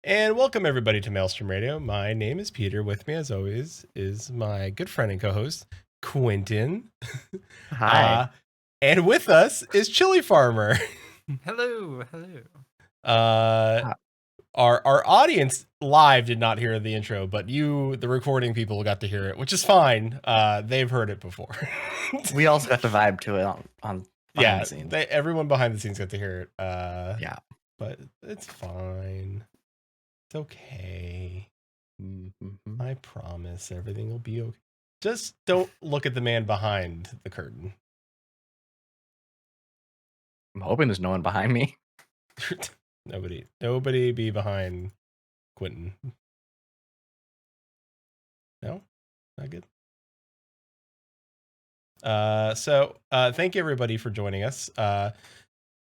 And welcome everybody to Maelstrom Radio. My name is Peter. With me, as always, is my good friend and co-host Quentin. Hi. And with us is Chili Farmer. Hello. Uh, Hi. our audience live did not hear the intro, but you, the recording people, got to hear it, which is fine. They've heard it before. We also got the vibe to it on behind the scenes. Everyone behind the scenes got to hear it. Yeah. But it's fine. It's okay. Mm-hmm. I promise everything will be okay. Just don't look at the man behind the curtain. I'm hoping there's no one behind me. Nobody be behind Quentin. No? Not good? So thank you everybody for joining us.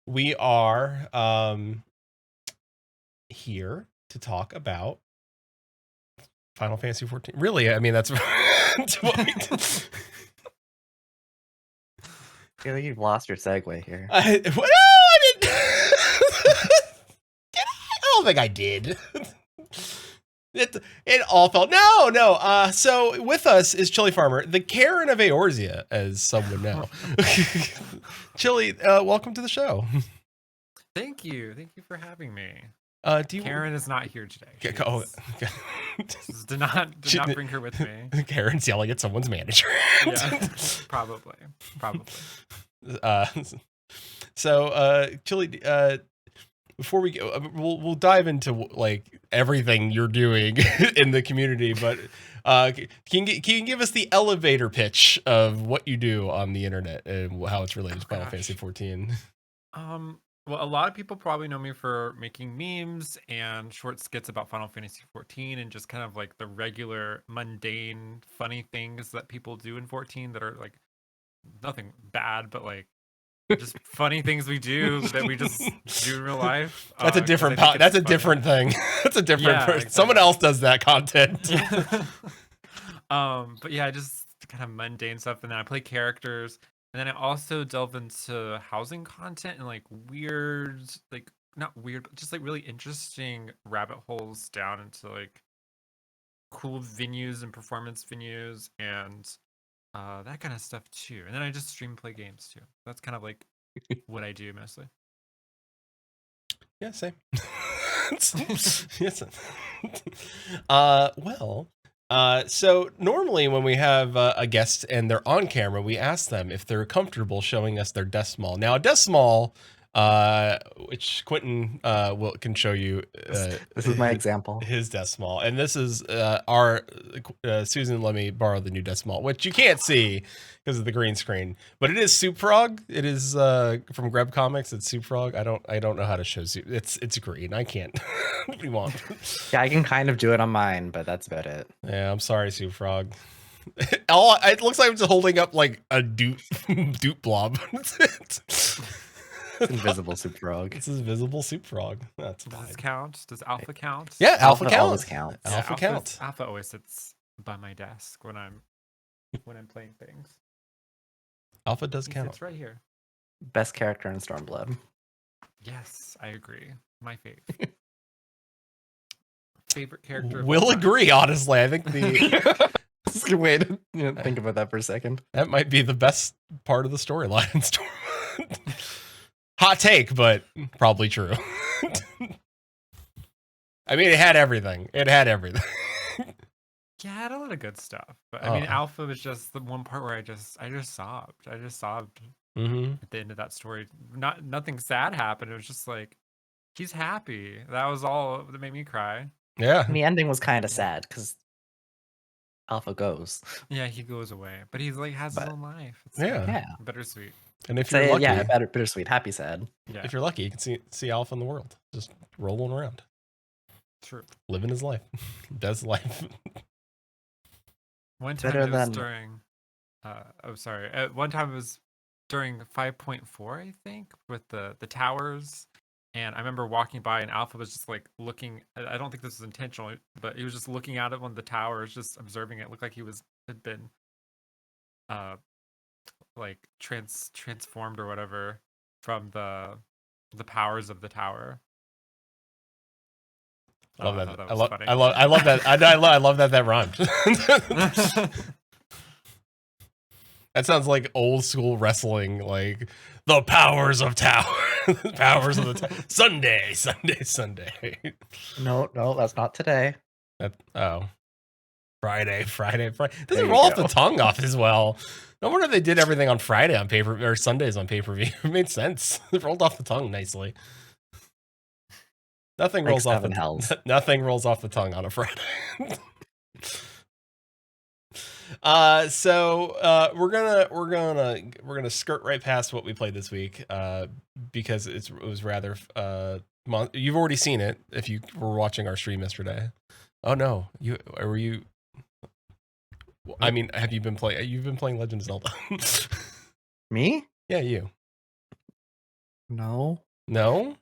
We are here to talk about Final Fantasy 14. Really, I mean, that's what we did. I feel like you've lost your segue here. I didn't. I don't think I did. It all felt no. So with us is Chili Farmer, the Karen of Eorzea, as some would know. Chili, welcome to the show. Thank you for having me. Karen is not here today. Did not bring her with me. Karen's yelling at someone's manager. Yeah, probably. So, Chili, before we go, we'll dive into like everything you're doing in the community, but can you give us the elevator pitch of what you do on the internet and how it's related to Final Fantasy 14? Well, a lot of people probably know me for making memes and short skits about Final Fantasy 14 and just kind of like the regular mundane funny things that people do in 14 that are like nothing bad, but like just funny things we do that we just do in real life. That's a different that's a different thing. That's a different person. Exactly. Someone else does that content. But yeah, just kind of mundane stuff, and then I play characters, and then I also delve into housing content and like weird, like not weird, but just like really interesting rabbit holes down into like cool venues and performance venues and that kind of stuff too. And then I just stream play games too. That's kind of like what I do mostly. Yeah, same. Yes. So normally when we have a guest and they're on camera, we ask them if they're comfortable showing us their decimal. Now, a decimal, which Quentin can show you. This is my example. His decimal, and this is our Susan. Let me borrow the new decimal, which you can't see because of the green screen, but it is Soup Frog. It is from Greb Comics. It's Soup Frog. I don't know how to show Soup. It's green. I can't. What do you want? Yeah, I can kind of do it on mine, but that's about it. Yeah, I'm sorry, Soup Frog. It looks like I'm just holding up like a dupe blob. It's invisible Soup Frog. It's invisible Soup Frog. That's fine. Does this count? Does Alpha count? Yeah, Alpha counts. Always counts. Yeah, Alpha counts. Alpha always sits by my desk when I'm playing things. Alpha does count. It's right here. Best character in Stormblood. Yes, I agree. My favorite character. We'll agree, honestly. I think Wait, think about that for a second. That might be the best part of the storyline in Stormblood. Hot take, but probably true. I mean, it had everything. Yeah, it had a lot of good stuff. But I mean, Alpha was just the one part where I just sobbed. I just sobbed at the end of that story. Nothing sad happened. It was just like he's happy. That was all that made me cry. Yeah. And the ending was kind of sad because Alpha goes. Yeah, he goes away, but he's like has his own life. It's bittersweet. And if you're lucky, bittersweet, happy, sad. Yeah. If you're lucky, you can see Alpha in the world, just rolling around. True. Living his life. Does life. One time it was during one time it was during 5.4, I think, with the towers. And I remember walking by and Alpha was just like looking. I don't think this was intentional, but he was just looking out at one of the towers, just observing it. It looked like he had been like transformed or whatever from the powers of the tower. Love I that. thought that I was love. funny. I love that. I love that rhymed. That sounds like old school wrestling, like the powers of Tao, powers of the Sunday. No, that's not today. Friday. There Doesn't you roll off go. the tongue off as well. No wonder they did everything on Friday on paper or Sundays on pay-per-view. It made sense. It rolled off the tongue nicely. Nothing Like rolls off Seven Hells. nothing rolls off the tongue on a Friday. We're gonna skirt right past what we played this week, because it was rather you've already seen it if you were watching our stream yesterday. Oh no, were you? I mean, have you been playing? You've been playing Legend of Zelda. Me? Yeah, you. No. No,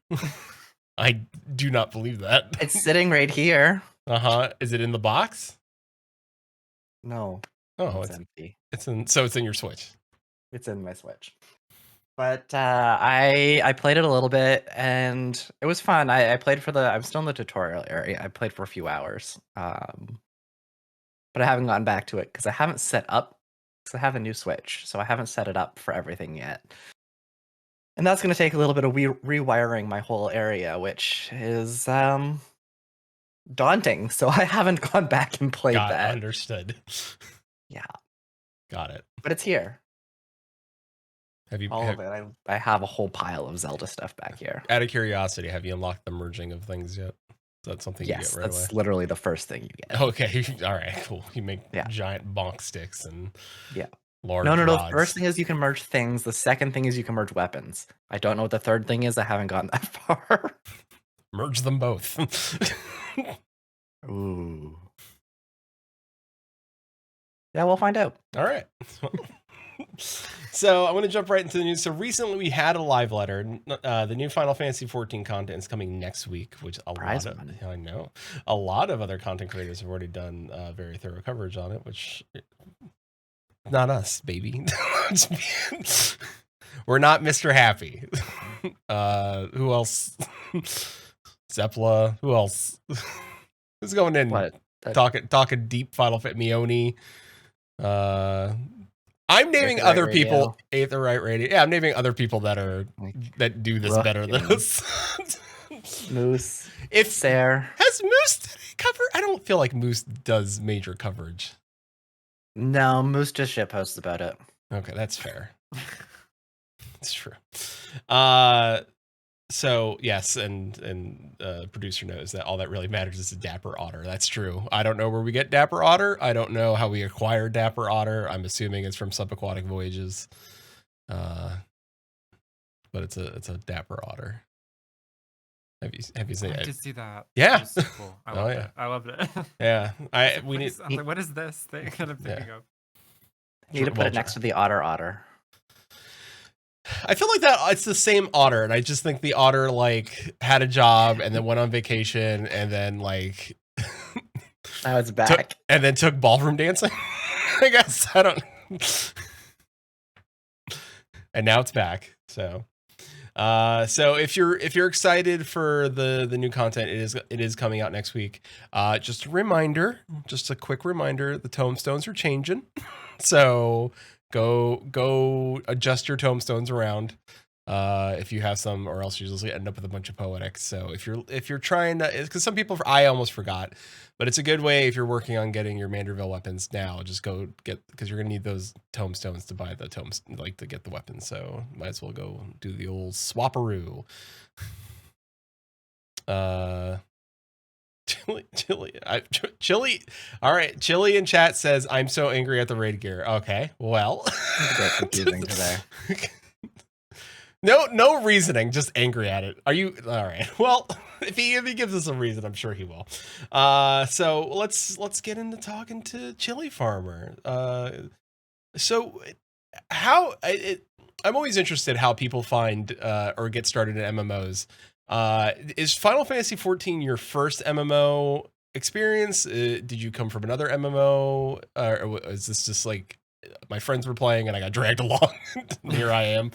I do not believe that. It's sitting right here. Is it in the box? No. Oh, It's empty. it's in your Switch. It's in my Switch. But I played it a little bit and it was fun. I played I'm still in the tutorial area. I played for a few hours. But I haven't gotten back to it because I haven't set up, because I have a new Switch, so I haven't set it up for everything yet. And that's going to take a little bit of rewiring my whole area, which is daunting. So I haven't gone back and played that. Understood. Yeah. Got it. But it's here. Have you All of it. I have a whole pile of Zelda stuff back here. Out of curiosity, have you unlocked the merging of things yet? Is that something you Yes, get right away? that's literally the first thing you get. Okay, all right, cool. You make giant bonk sticks and large No. rods. The first thing is you can merge things. The second thing is you can merge weapons. I don't know what the third thing is. I haven't gotten that far. Merge them both. Ooh. Yeah, we'll find out. All right. So I'm going to jump right into the news. So recently we had a live letter. The new Final Fantasy 14 content is coming next week, which I know a lot of other content creators have already done very thorough coverage on it, which not us, baby. We're not Mr. Happy. Who else? Zeppla. Who else? Who's going in? What? Talking deep Final Fantasy. Mione. I'm naming other people. Aetherite Radio. Yeah, I'm naming other people that do this better than us. Moose. Has Moose did he cover? I don't feel like Moose does major coverage. No, Moose just shitposts about it. Okay, that's fair. It's true. So yes, and producer knows that all that really matters is a Dapper Otter. That's true. I don't know where we get Dapper Otter. I don't know how we acquired Dapper Otter. I'm assuming it's from Subaquatic Voyages. But it's a Dapper Otter. Have you seen it? I did see that. Yeah. That was so cool. I loved it. I loved it. Yeah. I was like, what is this thing that I'm thinking of? You need to put it next to the Otter. I feel like that it's the same otter, and I just think the otter like had a job and then went on vacation and then like now it's back and then took ballroom dancing. I guess I don't. And now it's back. So if you're excited for the new content, it is coming out next week. Just a quick reminder, the tombstones are changing. So go adjust your tombstones around if you have some, or else you just end up with a bunch of poetics. So if you're trying to, because some people, I almost forgot, but it's a good way if you're working on getting your Manderville weapons now. Just go get, because you're gonna need those tombstones to buy the tomes, like to get the weapons. So might as well go do the old swaparoo. Chili. All right. Chili in chat says, I'm so angry at the raid gear. Okay. Well, confusing today. No reasoning, just angry at it. Are you all right? Well, if he gives us a reason, I'm sure he will. So let's get into talking to Chili Farmer. So I'm always interested how people find or get started in MMOs. Is Final Fantasy 14 your first MMO experience? Did you come from another MMO? Or is this just like my friends were playing and I got dragged along? And here I am.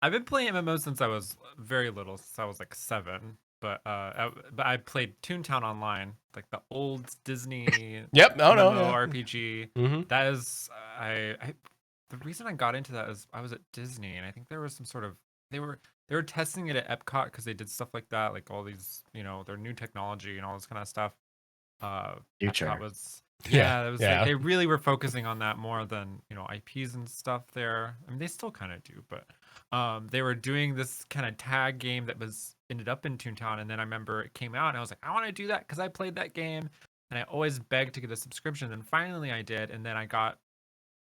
I've been playing MMOs since I was very little, since I was like 7. but I played Toontown Online, like the old Disney Yep. Oh no. Yeah. RPG. Mm-hmm. That is, I the reason I got into that is I was at Disney, and I think there was some sort of they were testing it at Epcot because they did stuff like that, like all these, their new technology and all this kind of stuff. Future. Epcot was Yeah, it was yeah. like they really were focusing on that more than IPs and stuff there. I mean, they still kind of do, but they were doing this kind of tag game that was ended up in Toontown, and then I remember it came out, and I was like, I want to do that because I played that game, and I always begged to get a subscription. And finally, I did, and then I got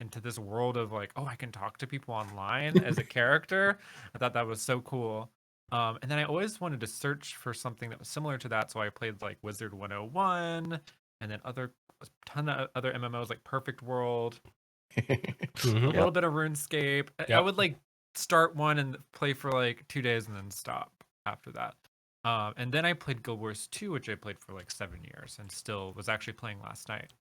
into this world of like, oh, I can talk to people online as a character. I thought that was so cool. And then I always wanted to search for something that was similar to that, so I played like Wizard 101, and then a ton of other MMOs like Perfect World, Mm-hmm. a little bit of RuneScape. I Yep. would like start one and play for like 2 days and then stop after that. And then I played Guild Wars 2, which I played for like 7 years and still was actually playing last night.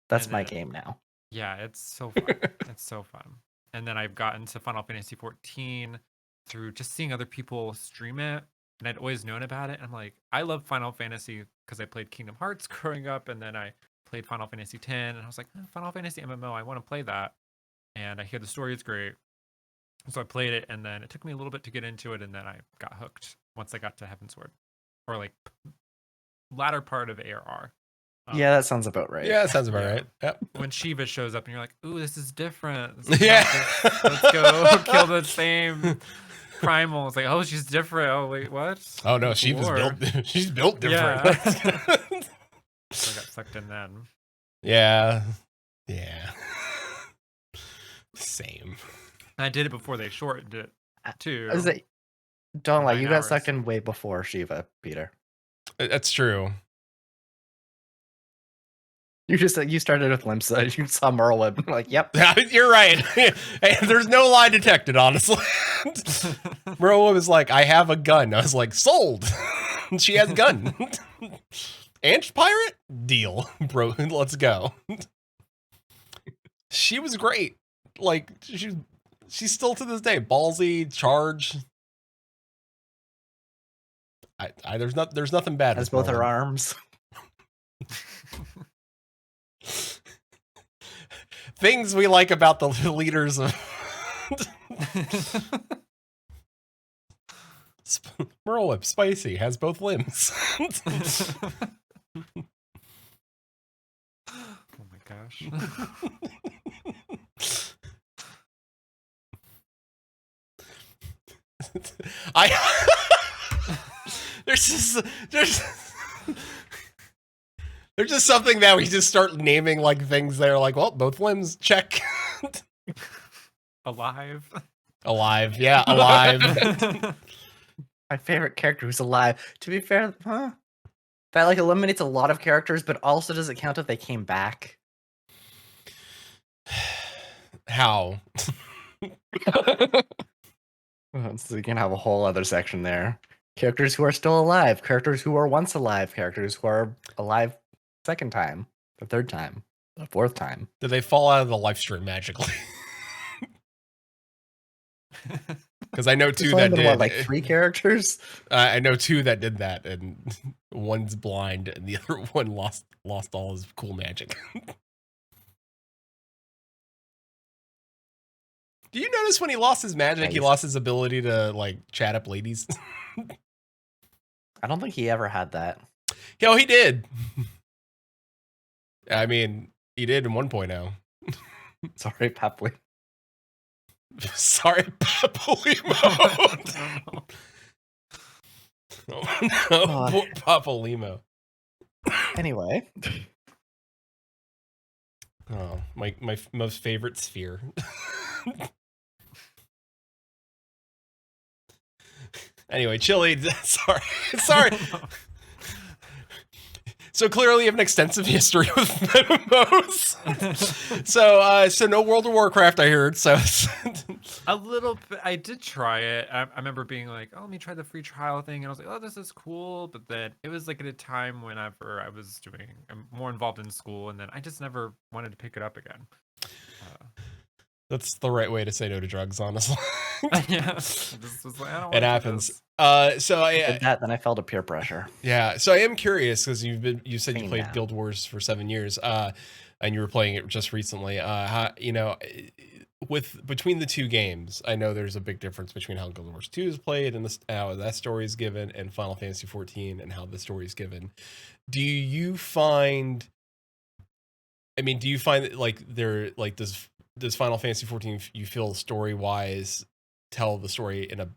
That's and my then- game now. Yeah, it's so fun. It's so fun. And then I've gotten to Final Fantasy 14 through just seeing other people stream it. And I'd always known about it. And I'm like, I love Final Fantasy because I played Kingdom Hearts growing up. And then I played Final Fantasy 10. And I was like, Final Fantasy MMO, I want to play that. And I hear the story is great. So I played it. And then it took me a little bit to get into it. And then I got hooked once I got to Heavensward. Or like latter part of ARR. Yeah, that sounds about right. Yeah, that sounds about Yeah. right. Yep. When Shiva shows up and you're like, ooh, this is different. This is Yeah. not just, let's go kill the same primal. It's like, oh, she's different. Oh, wait, what? Oh no, she was War. built. She's built different. So I got sucked in then. Yeah. Yeah. Same. And I did it before they shortened it too. I was like, don't lie, 9 you got hours. sucked in way before Shiva, Peter. That's true. You started with Limsa, you saw Merlin, like, yep. You're right. Hey, there's no lie detected, honestly. Bro was like, I have a gun. I was like, sold. She has a gun. And pirate? Deal. Bro, let's go. She was great. Like, she's still to this day. Ballsy, charge. There's nothing bad. Has with both her Merlin. arms. Things we like about the leaders of Merle Whip, spicy, has both limbs. Oh my gosh. There's just something that we just start naming like things that are like, well, both limbs, check. Alive. Alive, yeah, alive. My favorite character who's alive. To be fair, that like eliminates a lot of characters, but also does it count if they came back? How? So you can have a whole other section there. Characters who are still alive, characters who were once alive, characters who are alive second time, the third time, the fourth time. Did they fall out of the live stream magically? Because I know two There's only that been, did. what, like 3 characters? I know 2 that did that, and one's blind, and the other one lost all his cool magic. Do you notice when he lost his magic, he Nice. lost his ability to like chat up ladies? I don't think he ever had that. Yo, he did. I mean, he did in 1.0. Sorry, Papley. Sorry, Papolimo. Oh no, poor Papolimo. Anyway. Oh, my most favorite sphere. Anyway, Chili, sorry. So clearly you have an extensive history with MMOs. So no World of Warcraft, I heard. So A little bit. I did try it. I remember being like, oh, let me try the free trial thing. And I was like, oh, this is cool. But then it was like at a time whenever I'm more involved in school. And then I just never wanted to pick it up again. That's the right way to say no to drugs, honestly. Yeah, this was like, I don't It wanna do happens. this. So I did I that, then I fell to peer pressure. yeah, so I am curious because you said you Same played now. Guild Wars for 7 years, and you were playing it just recently. How, with between the two games, I know there's a big difference between how Guild Wars 2 is played and how that story is given, and Final Fantasy 14 and how the story is given. Do you find? I mean, do you find that does Final Fantasy 14 you feel story wise tell the story in a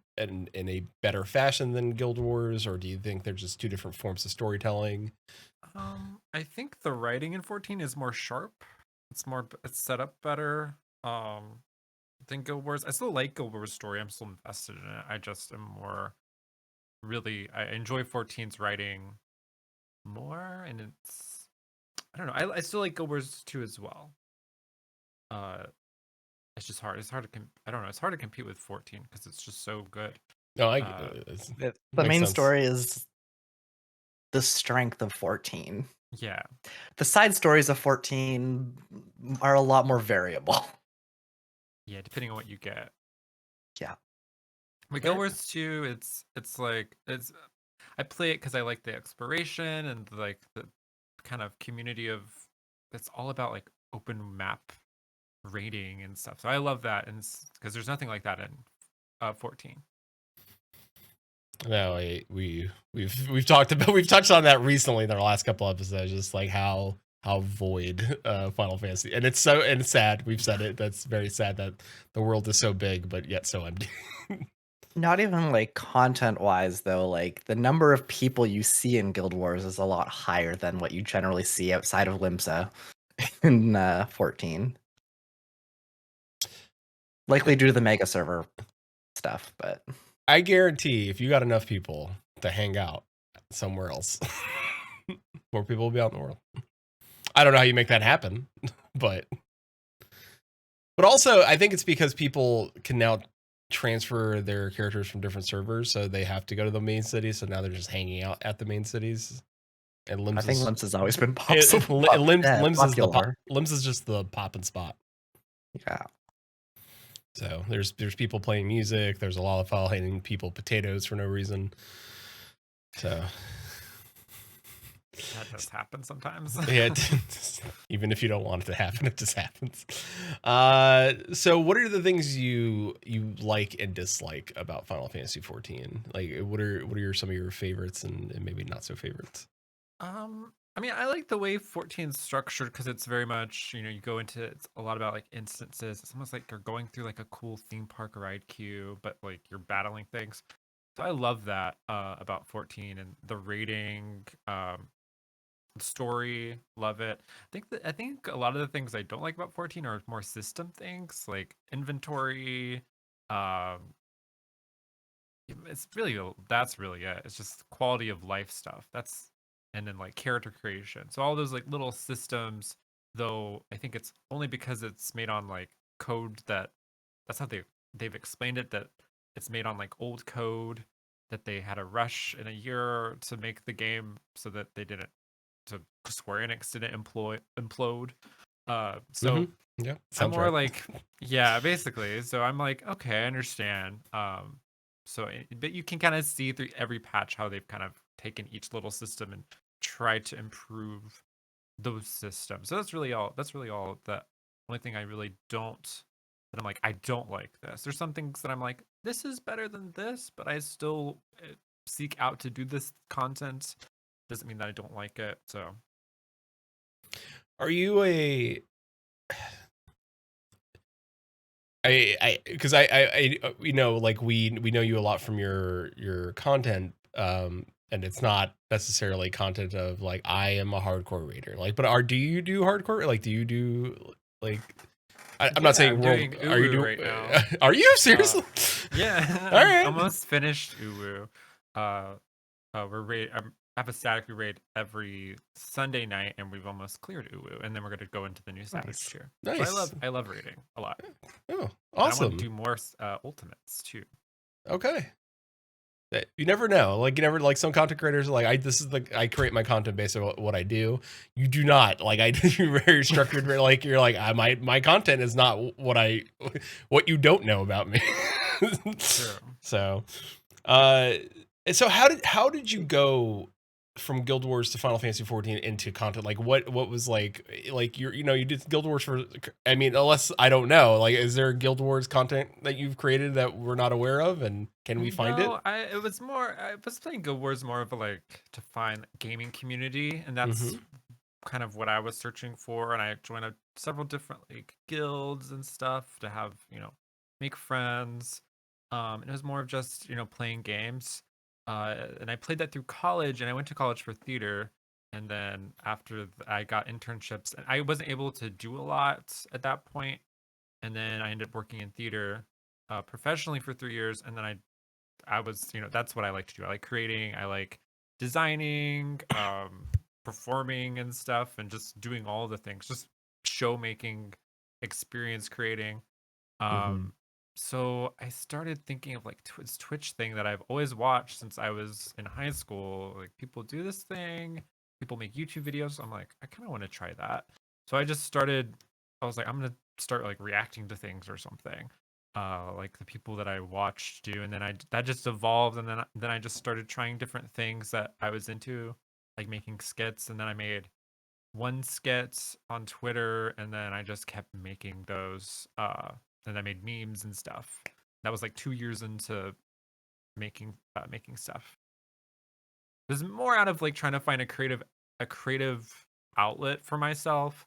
better fashion than Guild Wars, or do you think they're just two different forms of storytelling? I think the writing in 14 is more sharp. It's set up better. Than Guild Wars. I still like Guild Wars story. I'm still invested in it. I just am more I enjoy 14's writing more, and I don't know. I still like Guild Wars 2 as well. It's just hard. It's hard to I don't know. It's hard to compete with 14 because it's just so good. No, The makes main sense. story is the strength of 14. Yeah. The side stories of 14 are a lot more variable. Yeah, depending on what you get. Yeah. With Guild Wars 2, it's like I play it because I like the exploration and like the kind of community of it's all about like open map raiding and stuff. So I love that, and because there's nothing like that in 14. No, we've touched on that recently in our last couple episodes, just like how void Final Fantasy, and it's sad. We've said it. That's very sad that the world is so big, but yet so empty. Not even like content wise though, like the number of people you see in Guild Wars is a lot higher than what you generally see outside of Limsa in 14. Likely due to the mega server stuff, but I guarantee if you got enough people to hang out somewhere else, more people will be out in the world. I don't know how you make that happen, but also I think it's because people can now transfer their characters from different servers, so they have to go to the main cities. So now they're just hanging out at the main cities. And Limbs, I think Limbs has always been Limbs popular. Limbs is just the poppin' spot. Yeah. So there's people playing music. There's a lot of file handing people potatoes for no reason. So that does happen sometimes. Yeah, even if you don't want it to happen, it just happens. So what are the things you like and dislike about Final Fantasy 14? Like, what are some of your favorites and maybe not so favorites? I mean, I like the way 14 is structured because it's very much, you go into it's a lot about like instances. It's almost like you're going through like a cool theme park ride queue, but like you're battling things. So I love that about 14 and the rating, story, love it. I think a lot of the things I don't like about 14 are more system things like inventory. That's really it. It's just quality of life stuff. And then like character creation. So all those like little systems, though I think it's only because it's made on like code that's how they've explained it, that it's made on like old code, that they had a rush in a year to make the game so that Square Enix didn't implode. So yeah, I'm more right. like, yeah, basically. So I'm like, okay, I understand. But you can kind of see through every patch how they've kind of taken each little system and tried to improve those systems. So that's really all. The only thing I really don't. That I'm like, I don't like this. There's some things that I'm like, this is better than this, but I still seek out to do this content. Doesn't mean that I don't like it. So, are you a? Because I like we know you a lot from your content, and it's not necessarily content of like I am a hardcore raider, like, but do you do hardcore? Like, do you do like? I'm not saying doing are you doing right now? Are you seriously? Yeah, all right. Almost finished Uwu. I have a static raid every Sunday night, and we've almost cleared Uwu, and then we're going to go into the new static tier. Nice. So I love raiding a lot. Oh, awesome! I want to do more ultimates too. Okay. You never know. Like, you never, like, some content creators are like, I create my content based on what I do. You do not. Like, you're very structured. Like, you're like, my content is not what you don't know about me. True. So, and so how did you go from Guild Wars to Final Fantasy 14 into content? Like what was like you did Guild Wars for, I mean, unless I don't know, like is there Guild Wars content that you've created that we're not aware of, and can we find it? No, I was playing Guild Wars more of a like to find gaming community, and that's Mm-hmm. kind of what I was searching for. And I joined several different like guilds and stuff to have, make friends. And it was more of just, playing games. And I played that through college, and I went to college for theater. And then after I got internships, and I wasn't able to do a lot at that point. And then I ended up working in theater professionally for 3 years. And then I was, that's what I like to do. I like creating, I like designing, performing and stuff, and just doing all the things, just show making, experience creating. Mhm. So I started thinking of like this Twitch thing that I've always watched since I was in high school. Like people do this thing, people make YouTube videos. I'm like, I kind of want to try that. So I just started. I was like, I'm gonna start like reacting to things or something, like the people that I watched do, and then that just evolved, and then I just started trying different things that I was into, like making skits, and then I made one skit on Twitter, and then I just kept making those. And I made memes and stuff. That was like 2 years into making stuff. It was more out of like trying to find a creative outlet for myself.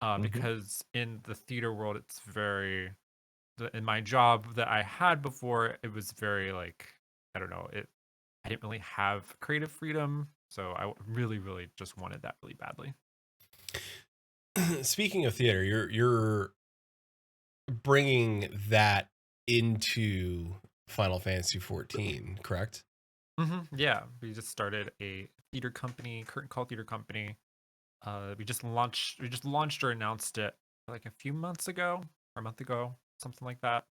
Mhm. Because in the theater world, it's very in my job that I had before, it was very like I don't know it. I didn't really have creative freedom, so I really, really just wanted that really badly. Speaking of theater, you're bringing that into Final Fantasy 14, correct? Yeah, we just started a theater company, curtain call theater company. We just launched or announced it like a few months ago or a month ago, something like that.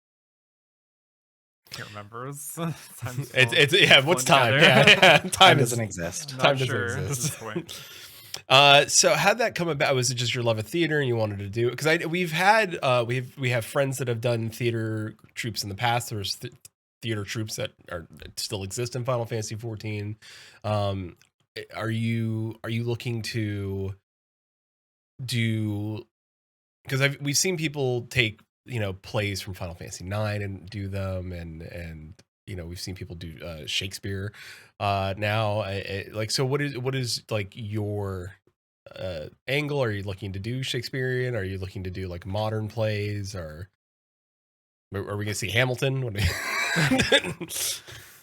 Can't remember. Time's It's yeah. What's flown time? together. Yeah, yeah. Time Time is doesn't exist. I'm time not doesn't sure at exist. this point. So how'd that come about? Was it just your love of theater and you wanted to do it? Because we have friends that have done theater troops in the past. There's theater troops that still exist in Final Fantasy 14. Um, are you looking to do, because we've seen people take plays from Final Fantasy 9 and do them, and we've seen people do Shakespeare now. Like, so what is like your angle? Are you looking to do Shakespearean? Are you looking to do like modern plays? Or are we gonna see Hamilton?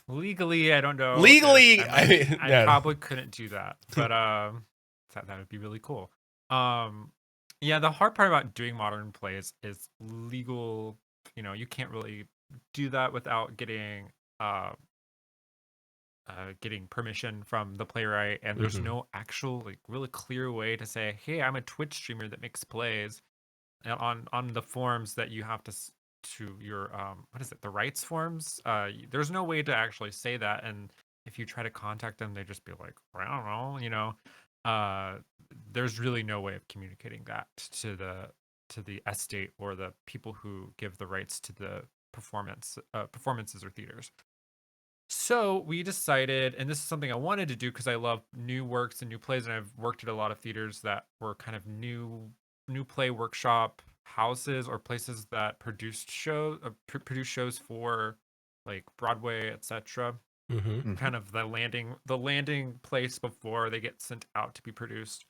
Legally, I don't know if Legally, I mean, I no. probably couldn't do that, but that would be really cool. Um, yeah, the hard part about doing modern plays is legal. You can't really do that without uh getting permission from the playwright, and there's Mhm. no actual like really clear way to say, hey, I'm a Twitch streamer that makes plays on the forms that you have to your what is it, the rights forms. There's no way to actually say that, and if you try to contact them, they just be like, I don't know. uh there's really no way of communicating that to the estate or the people who give the rights to the performances or theaters. So we decided, and this is something I wanted to do because I love new works and new plays, and I've worked at a lot of theaters that were kind of new play workshop houses or places that produce shows for like Broadway, etc. Mhm. Mhm. Kind of the landing place before they get sent out to be produced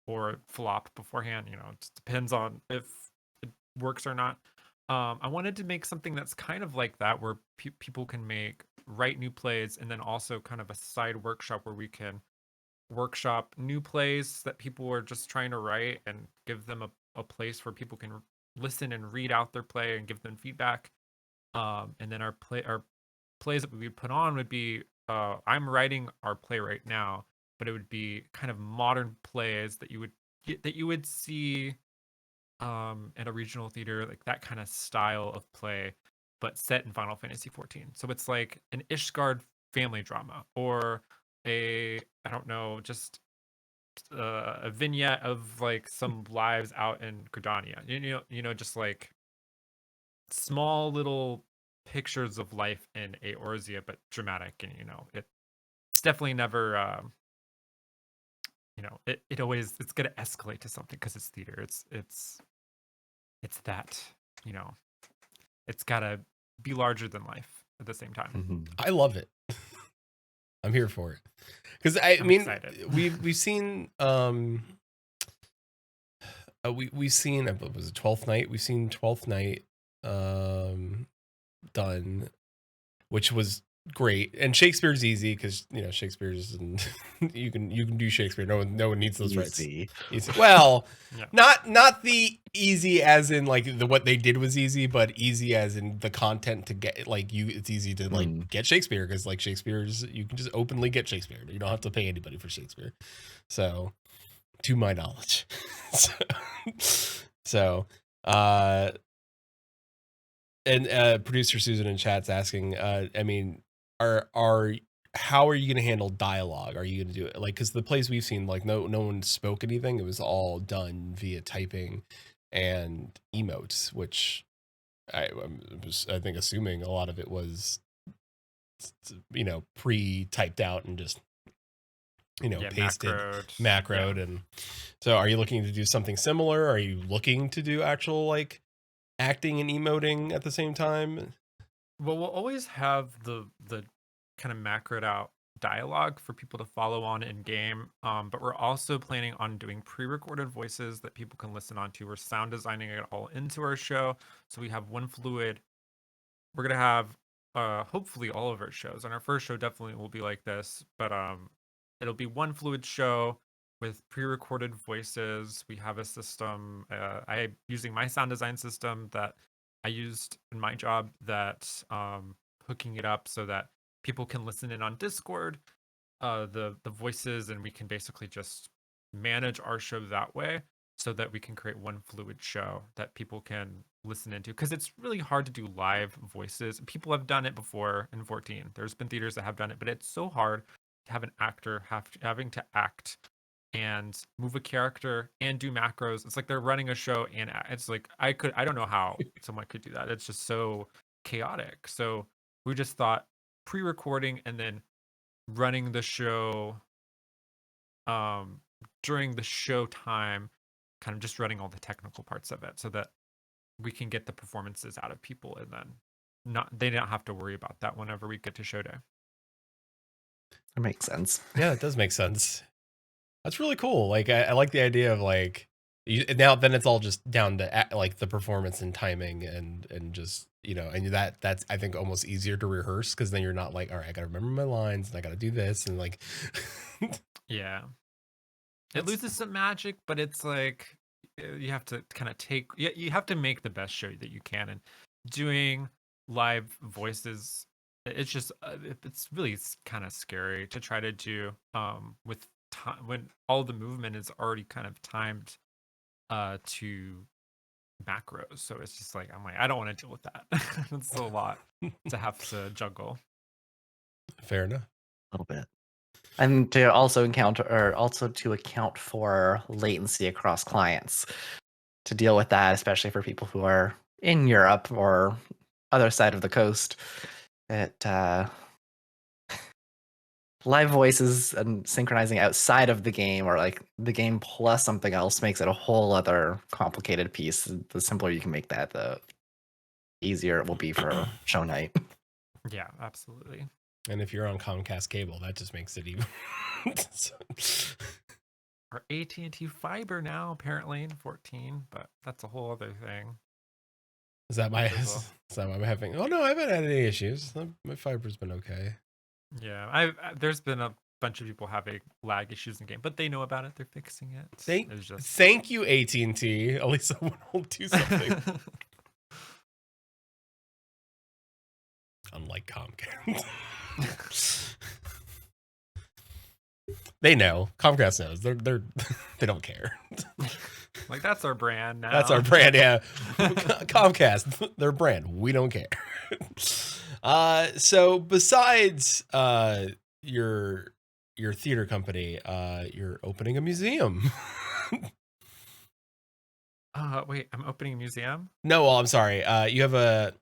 or flop beforehand. It just depends on if it works or not. I wanted to make something that's kind of like that, where people can write new plays, and then also kind of a side workshop where we can workshop new plays that people are just trying to write, and give them a place where people can listen and read out their play and give them feedback. And then our plays that we would put on would be, I'm writing our play right now, but it would be kind of modern plays that you would see at a regional theater, like that kind of style of play, but set in Final Fantasy 14. So it's like an Ishgard family drama, or I don't know, just a vignette of like some lives out in Gridania. Just like small little pictures of life in Eorzea, but dramatic, and it's definitely never it always it's gonna escalate to something because it's theater. It's that, you know, it's gotta be larger than life at the same time. Mhm. I love it. I'm here for it. Because I I'm mean, excited. we've seen we've seen what was it, 12th Night? We've seen 12th Night done, which was great. And Shakespeare's easy because Shakespeare's and you can do Shakespeare. No one needs those rights. Easy. Easy. Well, Yeah. not the easy as in like what they did was easy, but easy as in the content to get it's easy to like get Shakespeare because like Shakespeare's you can just openly get Shakespeare. You don't have to pay anybody for Shakespeare. So, to my knowledge. so and producer Susan in chat's asking, I mean, how are you going to handle dialogue? Are you going to do it like because the plays we've seen, like no one spoke anything. It was all done via typing and emotes, which I think assuming a lot of it was pre-typed out and just pasted macroed. Yeah. And so are you looking to do something similar? Are you looking to do actual like acting and emoting at the same time? Well, we'll always have the kind of macroed out dialogue for people to follow on in game. But we're also planning on doing pre-recorded voices that people can listen on to. We're sound designing it all into our show, so we have one fluid. We're gonna have hopefully all of our shows, and our first show definitely will be like this. But it'll be one fluid show with pre-recorded voices. We have a system. I using my sound design system that I used in my job that hooking it up so that people can listen in on Discord, the voices, and we can basically just manage our show that way so that we can create one fluid show that people can listen into because it's really hard to do live voices. People have done it before in 14. There's been theaters that have done it, but it's so hard to have an actor having to act and move a character and do macros. It's like they're running a show and it's like I don't know how someone could do that. It's just so chaotic. So we just thought pre-recording and then running the show during the show time, kind of just running all the technical parts of it so that we can get the performances out of people and then they don't have to worry about that whenever we get to show day. That makes sense. Yeah, it does make sense. That's really cool. Like I like the idea of like now then it's all just down to like the performance and timing and just and that's I think almost easier to rehearse because then you're not like, all right, I gotta remember my lines and I gotta do this and like yeah, it loses some magic, but it's like you have to kind of you have to make the best show that you can, and doing live voices, it's just it's really kind of scary to try to do with time when all the movement is already kind of timed to macros. So it's just like I'm like I don't want to deal with that. It's a lot to have to juggle. Fair enough. A little bit. And to also to account for latency across clients, to deal with that, especially for people who are in Europe or other side of the coast. Live voices and synchronizing outside of the game or like the game plus something else makes it a whole other complicated piece. The simpler you can make that, the easier it will be for show night. Yeah, absolutely. And if you're on Comcast cable, that just makes it even. Or AT&T fiber now apparently in 14, but that's a whole other thing. Is that why I'm having? Oh no, I haven't had any issues. My fiber's been okay. Yeah, there's been a bunch of people having lag issues in game, but they know about it. They're fixing it. Thank you, AT&T. At least someone will do something. Unlike Comcast. They know. Comcast knows. They don't care. Like that's our brand now. That's our brand, yeah. Comcast, their brand. We don't care. So besides your theater company, you're opening a museum. Wait, I'm opening a museum? No, well, I'm sorry. You have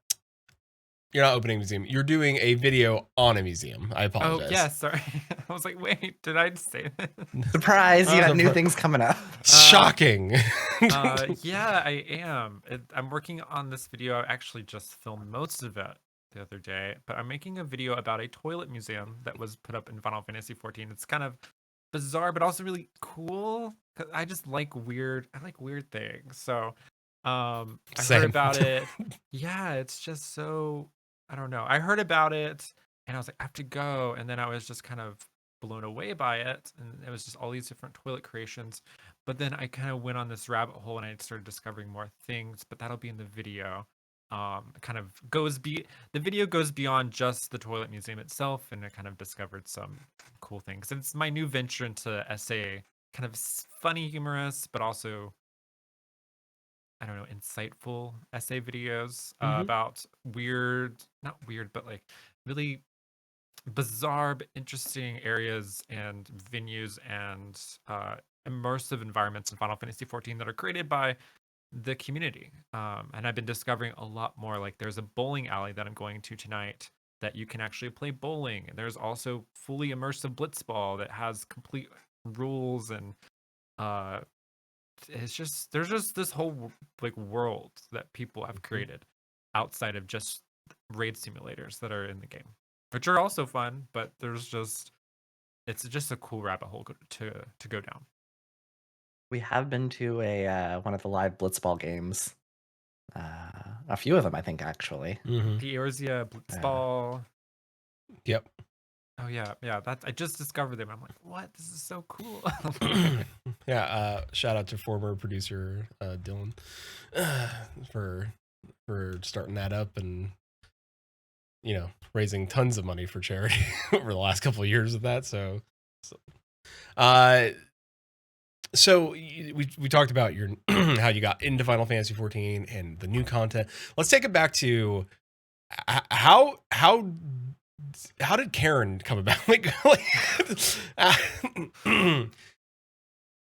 You're not opening a museum. You're doing a video on a museum. I Oh, apologize. yeah, sorry. I was like, wait, did I say that? Surprise! You got new Surprise. things coming up. Shocking. Yeah, I am. I'm working on this video. I actually just filmed most of it the other day, but I'm making a video about a toilet museum that was put up in Final Fantasy 14. It's kind of bizarre, but also really cool. 'Cause I just like weird. I like weird things. So, I heard Same. about it. Yeah, it's just so. I don't know. I heard about it, and I was like, I have to go. And then I was just kind of blown away by it, and it was just all these different toilet creations. But then I kind of went on this rabbit hole, and I started discovering more things. But that'll be in the video. It kind of the video goes beyond just the toilet museum itself, and I kind of discovered some cool things. And it's my new venture into essay, kind of funny, humorous, but also I don't know, insightful essay videos Mhm. about not weird, but like really bizarre but interesting areas and venues and immersive environments in Final Fantasy 14 that are created by the community. And I've been discovering a lot more. Like there's a bowling alley that I'm going to tonight that you can actually play bowling. And there's also fully immersive blitzball that has complete rules and uh there's just this whole like world that people have created outside of just raid simulators that are in the game, which are also fun, but it's just a cool rabbit hole to go down. We have been to a one of the live Blitzball games. A few of them, I think, actually. Mhm. The Eorzea Blitzball. Yep. Oh yeah, that I just discovered them. I'm like, what? This is so cool. Yeah. Shout out to former producer Dylan for starting that up and raising tons of money for charity over the last couple of years of that. So we talked about your how you got into Final Fantasy 14 and the new content. Let's take it back to how did Karen come about?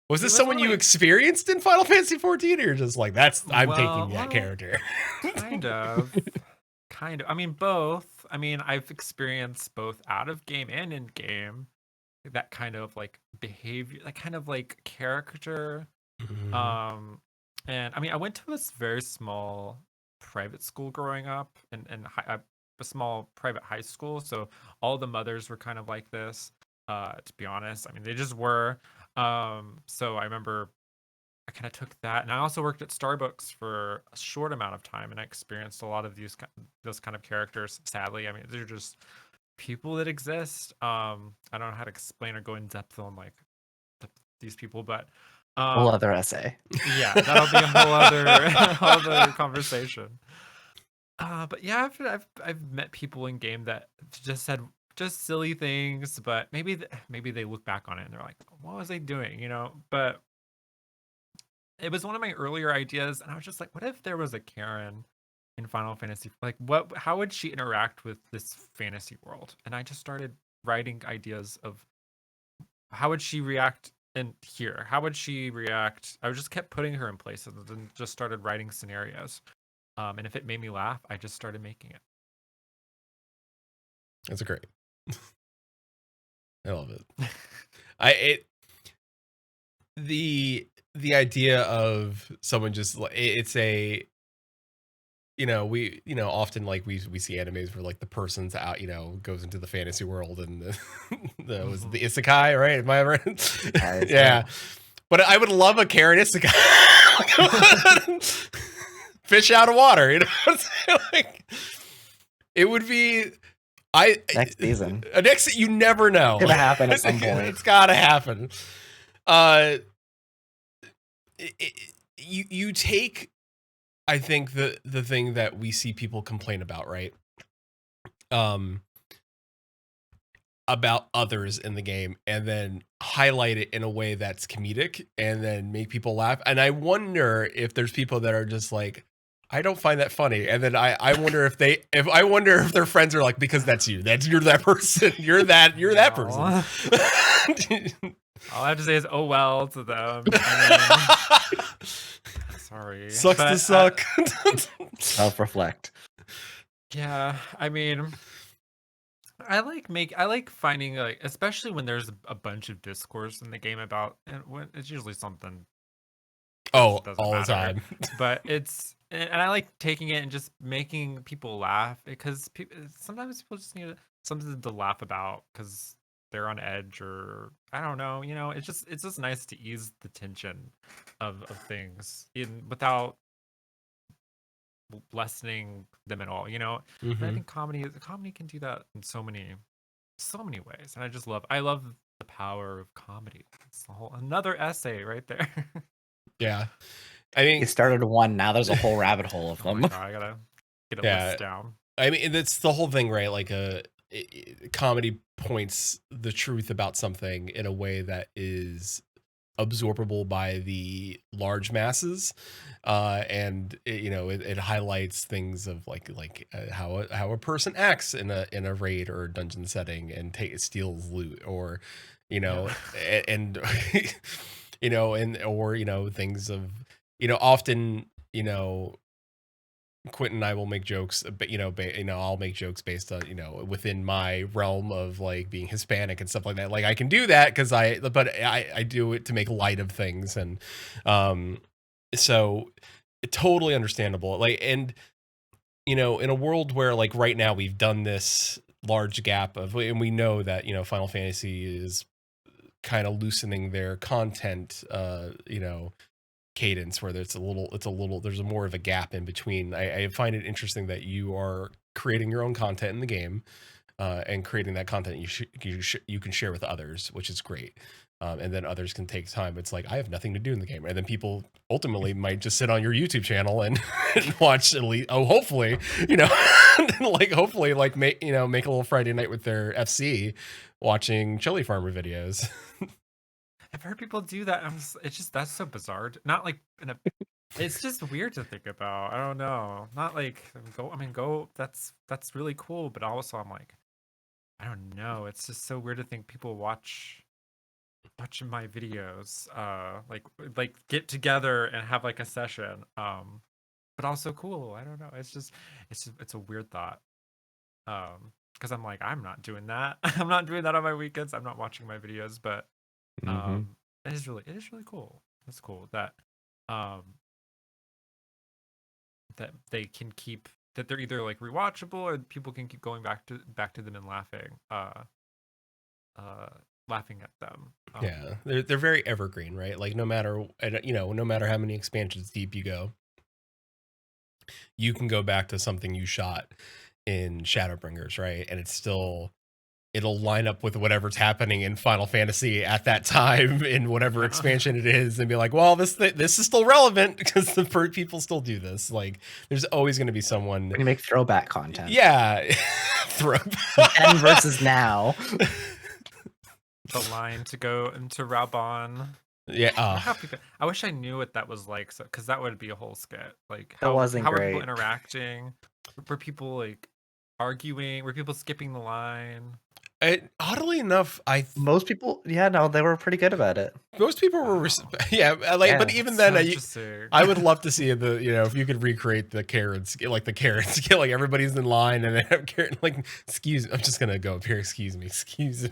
Was this someone you experienced in Final Fantasy 14, or you're just like, I'm taking that character? Kind of. I mean, both. I mean, I've experienced both out of game and in game that kind of like behavior, that kind of like character. Mhm. And I mean, I went to this very small private school growing up, and a small private high school. So all the mothers were kind of like this. To be honest, I mean, they just were. So I remember I kind of took that, and I also worked at Starbucks for a short amount of time, and I experienced a lot of those kind of characters. Sadly, I mean, they're just people that exist. I don't know how to explain or go in depth on like these people, but Whole other essay. yeah, that'll be a whole other whole other conversation. But yeah, I've met people in game that just said just silly things, but maybe they look back on it and they're like, what was I doing, But it was one of my earlier ideas, and I was just like, what if there was a Karen in Final Fantasy? Like, how would she interact with this fantasy world? And I just started writing ideas of how would she react in here? How would she react? I just kept putting her in places and then just started writing scenarios. And if it made me laugh, I just started making it. That's great. I love it. The idea of someone just it's a we often like we see animes where like the person's out goes into the fantasy world and was it the isekai, right? Am I ever yeah, but I would love a Karen isekai. Fish out of water, like it would be Next season. You never know. It's gonna happen at some point. It's gotta happen. You take, I think the thing that we see people complain about, right? About others in the game, and then highlight it in a way that's comedic, and then make people laugh. And I wonder if there's people that are just like, I don't find that funny. And then I wonder if their friends are like, because you're that person. You're that person. All I have to say is, oh well to them. I mean, sorry. Sucks to suck. Self-reflect. Yeah, I mean, I like finding like, especially when there's a bunch of discourse in the game about, and when it's usually something Oh, doesn't all the matter, time. but and I like taking it and just making people laugh because sometimes people just need something to laugh about because they're on edge, or I don't know, it's just nice to ease the tension of things in without lessening them at all, And I Hmm. think comedy can do that in so many ways, and I love the power of comedy. It's a whole another essay right there. Yeah. I You mean, started one, now there's a whole rabbit hole of Oh my them. god, I gotta get a yeah. list down. I mean, that's the whole thing, right? Like comedy points the truth about something in a way that is absorbable by the large masses, and it highlights things of how a person acts in a raid or a dungeon setting and steals loot, or Yeah. and or things of often Quentin and I will make jokes, but I'll make jokes based on within my realm of like being Hispanic and stuff like that. Like I can do that because but I do it to make light of things, and um, so totally understandable. Like, and in a world where like right now we've done this large gap and we know that Final Fantasy is kind of loosening their content, cadence where there's more of a gap in between. I find it interesting that you are creating your own content in the game, and creating that content you can share with others, which is great. And then others can take time. It's like I have nothing to do in the game, and then people ultimately might just sit on your YouTube channel and, and watch at least. Oh, hopefully, hopefully, like make a little Friday night with their FC, watching chili farmer videos. I've heard people do that. It's just that's so bizarre. Not like it's just weird to think about. I don't know. Not like go. I mean, go. That's really cool. But also, I'm like, I don't know. It's just so weird to think people watching my videos. Like get together and have like a session. But also cool. I don't know. It's a weird thought. Because I'm like, I'm not doing that. I'm not doing that on my weekends. I'm not watching my videos, but Mm-hmm. it is really cool. It's cool that um that they can keep that they're either like rewatchable or people can keep going back to them and uh laughing at them. Yeah, they're very evergreen, right? Like no matter how many expansions deep you go, you can go back to something you shot in Shadowbringers, right? And it'll line up with whatever's happening in Final Fantasy at that time in whatever Yeah. expansion it is, and be like, well, this is still relevant because the people still do this. Like, there's always going to be someone. When you make throwback content. Yeah, Then versus now. The line to go into Raubon. Yeah. I wish I knew what that was like, so because that would be a whole skit. Like That wasn't how were people great. interacting? Were people like arguing? Were people skipping the line? Oddly enough, Most people, yeah, no, they were pretty good about it. most people were, Wow. but even then, So interesting. I would love to see if you could recreate the carrots, like the carrots, get like everybody's in line and they have carrot, like, excuse me, I'm just gonna go up here, excuse me. To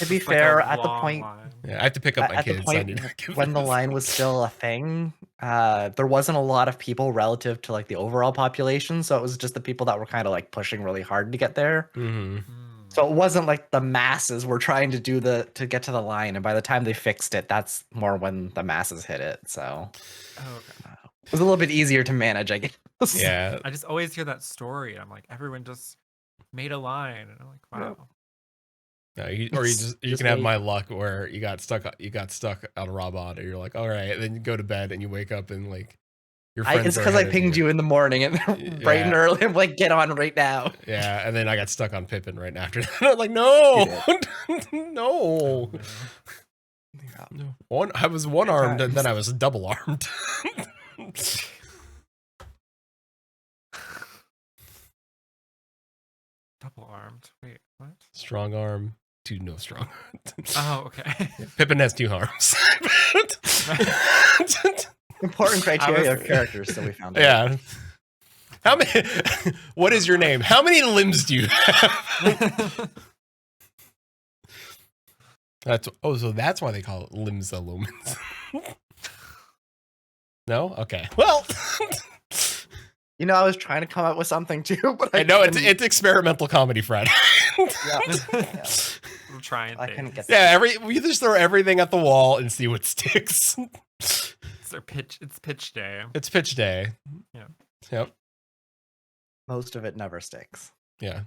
be It's like fair, a at the long point line. Yeah, I have to pick up my at the kids. So I point need to give when the this. line was still a thing, there wasn't a lot of people relative to like the overall population, so it was just the people that were kind of like pushing really hard to get there. Mm-hmm. So it wasn't like the masses were trying to to get to the line, and by the time they fixed it, that's more when the masses hit it. So Oh, okay. it was a little bit easier to manage, I guess. Yeah. I just always hear that story. I'm like, everyone just made a line, and I'm like, wow. Yep. No, you Just can have wait. my luck where you got stuck on a robot, and you're like, all right, and then you go to bed and you wake up and like your friends It's are because I ahead of pinged you in the morning and bright and Yeah. early. I'm like, get on right now. Yeah, and then I got stuck on Pippin right after that. I'm like, no, no. Oh, no. I was one armed and times. then I was double armed. Double armed. Wait, what? Strong arm, two no strong. Oh, okay. Pippin has two arms. Important criteria of characters, so we found out. Yeah. How many? What is your name? How many limbs do you have? So that's why they call it limbs lumens. No? Okay. Well, You know, I was trying to come up with something too, but I know it's experimental comedy, Fred. Yeah. We'll try and I think. couldn't get Yeah, we just throw everything at the wall and see what sticks. It's pitch day. It's pitch day. Yeah. Yep. Most of it never sticks. Yeah.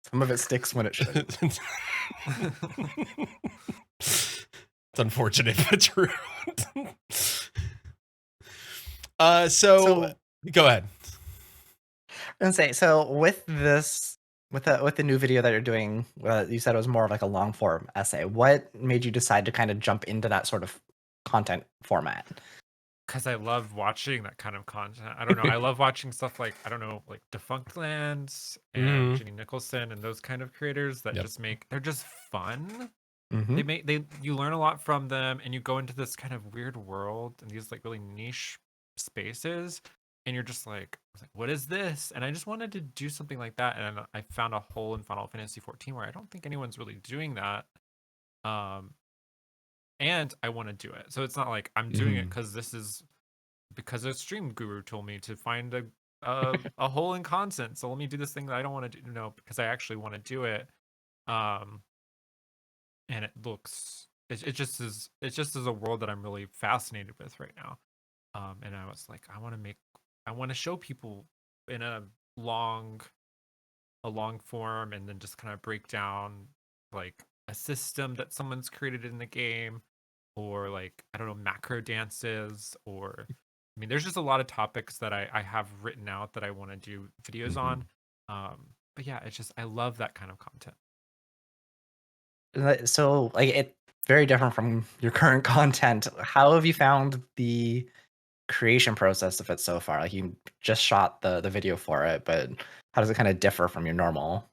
Some of it sticks when it shouldn't. It's unfortunate, but true. So go ahead. And say, so with this, with the new video that you're doing, you said it was more of like a long form essay. What made you decide to kind of jump into that sort of content format? Because I love watching that kind of content. I don't know. I love watching stuff like, I don't know, like Defunct Lands and Jenny Nicholson and those kind of creators that they're just fun. Mm-hmm. You learn a lot from them, and you go into this kind of weird world and these like really niche spaces, and you're just like, what is this? And I just wanted to do something like that, and I found a hole in Final Fantasy 14 where I don't think anyone's really doing that. And I want to do it. So it's not like I'm doing it because a stream guru told me to find a hole in content. So let me do this thing that I don't want to do. No, because I actually want to do it. And it just is a world that I'm really fascinated with right now. And I was like, I want to show people in a long form, and then just kind of break down like a system that someone's created in the game, or like, I don't know, macro dances, or I mean, there's just a lot of topics that I have written out that I want to do videos on. But yeah, it's just, I love that kind of content. So like it's very different from your current content. How have you found the creation process of it so far? Like you just shot the video for it, but how does it kind of differ from your normal?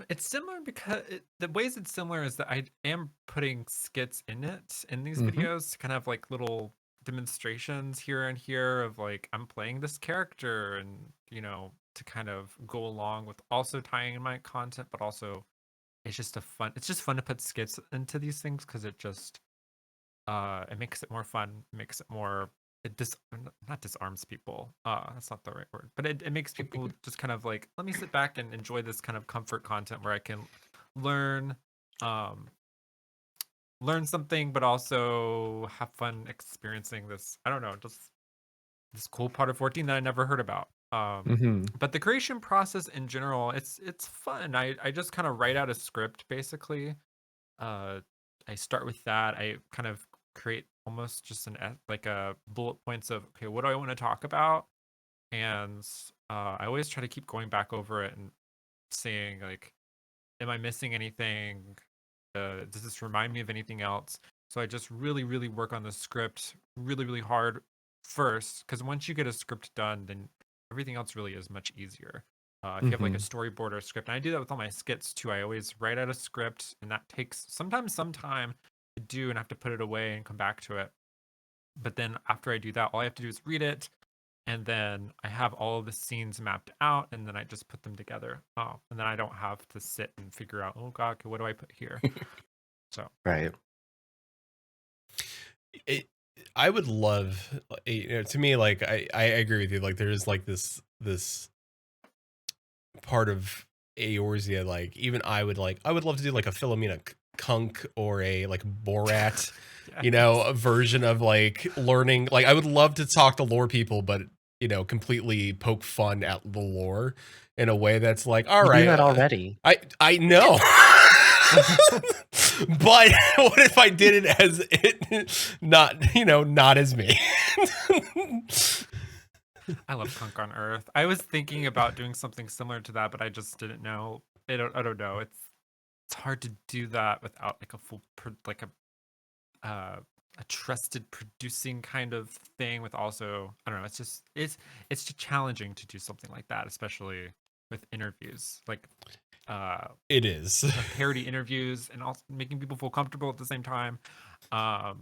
It's similar because the ways it's similar is that I am putting skits in these videos, kind of like little demonstrations here and here of like, I'm playing this character, and you know, to kind of go along with also tying in my content, but also it's just fun to put skits into these things, because it just it makes it more fun, makes it more, not disarms people, that's not the right word, but it makes people just kind of like, let me sit back and enjoy this kind of comfort content where I can learn something, but also have fun experiencing this, I don't know, just this cool part of 14 that I never heard about. But the creation process in general, it's fun. I just kind of write out a script basically. I start with that. I kind of create almost just like a bullet points of, okay, what do I want to talk about? And I always try to keep going back over it and saying like, am I missing anything? Does this remind me of anything else? So I just really, really work on the script really, really hard first, because once you get a script done, then everything else really is much easier. If you have like a storyboard or a script, and I do that with all my skits too. I always write out a script, and that takes sometimes some time to do, and I have to put it away and come back to it. But then after I do that, all I have to do is read it, and then I have all of the scenes mapped out, and then I just put them together. Oh, and then I don't have to sit and figure out, oh god, okay, what do I put here? So Right. I would love, to me, like I agree with you. Like there's like this part of Eorzea, like even I would love to do like a Philomena Kunk or a like Borat, yes. you know, a version of like learning. Like I would love to talk to lore people, but you know, completely poke fun at the lore in a way that's like, all right, do that already. I know. But what if I did it as it not as me? I love Kunk on Earth. I was thinking about doing something similar to that, but I just didn't know. I don't know. It's hard to do that without like a full a trusted producing kind of thing, with also, I don't know, it's just challenging to do something like that, especially with interviews. Like it is parody interviews, and also making people feel comfortable at the same time that